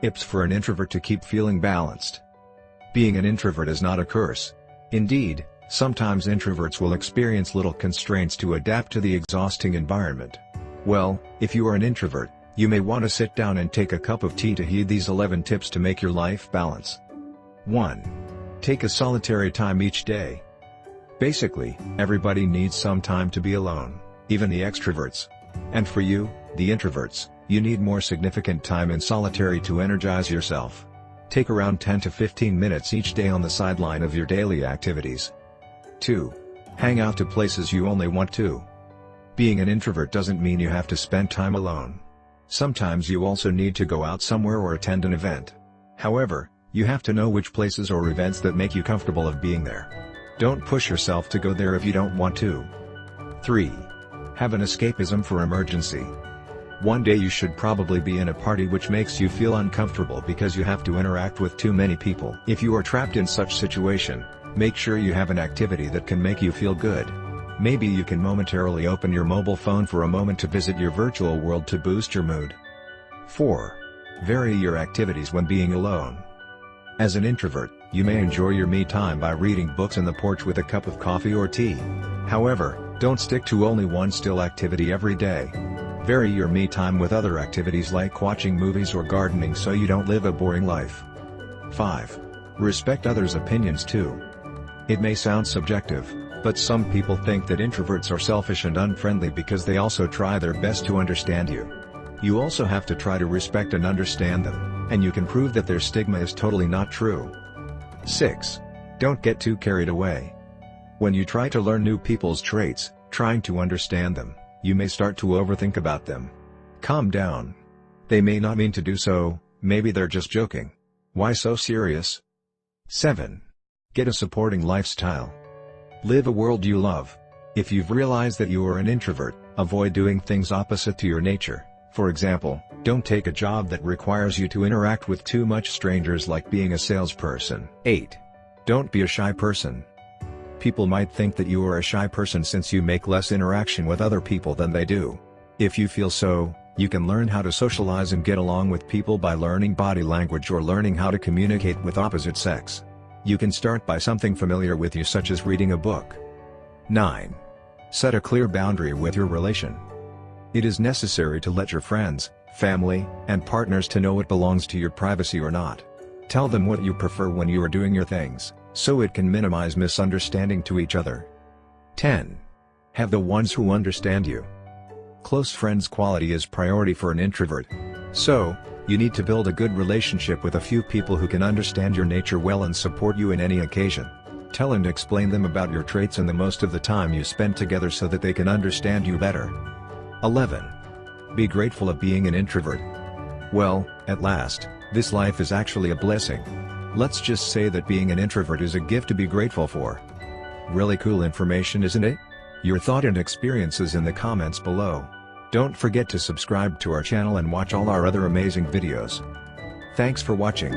Tips for an introvert to keep feeling balanced. Being an introvert is not a curse. Indeed, sometimes introverts will experience little constraints to adapt to the exhausting environment. Well, if you are an introvert, you may want to sit down and take a cup of tea to heed these 11 tips to make your life balance. 1. Take a solitary time each day. Basically, everybody needs some time to be alone, even the extroverts. And for you, the introverts, you need more significant time in solitary to energize yourself. Take around 10 to 15 minutes each day on the sideline of your daily activities. 2. Hang out to places you only want to. Being an introvert doesn't mean you have to spend time alone. Sometimes you also need to go out somewhere or attend an event. However, you have to know which places or events that make you comfortable of being there. Don't push yourself to go there if you don't want to. 3. Have an escapism for emergency. One day you should probably be in a party which makes you feel uncomfortable because you have to interact with too many people. If you are trapped in such situation, make sure you have an activity that can make you feel good. Maybe you can momentarily open your mobile phone for a moment to visit your virtual world to boost your mood. 4. Vary your activities when being alone. As an introvert, you may enjoy your me time by reading books on the porch with a cup of coffee or tea. However, don't stick to only one still activity every day. Vary your me time with other activities like watching movies or gardening so you don't live a boring life. 5. Respect others' opinions too. It may sound subjective, but some people think that introverts are selfish and unfriendly because they also try their best to understand you. You also have to try to respect and understand them, and you can prove that their stigma is totally not true. 6. Don't get too carried away. When you try to learn new people's traits, trying to understand them, you may start to overthink about them. Calm down. They may not mean to do so, maybe they're just joking. Why so serious? 7. Get a supporting lifestyle. Live a world you love. If you've realized that you are an introvert, avoid doing things opposite to your nature. For example, don't take a job that requires you to interact with too much strangers like being a salesperson. 8. Don't be a shy person. People might think that you are a shy person since you make less interaction with other people than they do. If you feel so, you can learn how to socialize and get along with people by learning body language or learning how to communicate with opposite sex. You can start by something familiar with you such as reading a book. 9. Set a clear boundary with your relation. It is necessary to let your friends, family, and partners to know what belongs to your privacy or not. Tell them what you prefer when you are doing your things, so it can minimize misunderstanding to each other. 10. Have the ones who understand you. Close friends quality is priority for an introvert. So, you need to build a good relationship with a few people who can understand your nature well and support you in any occasion. Tell and explain them about your traits and the most of the time you spend together so that they can understand you better. 11. Be grateful of being an introvert. Well, at last, this life is actually a blessing. Let's just say that being an introvert is a gift to be grateful for. Really cool information, isn't it? Your thought and experiences in the comments below. Don't forget to subscribe to our channel and watch all our other amazing videos. Thanks for watching.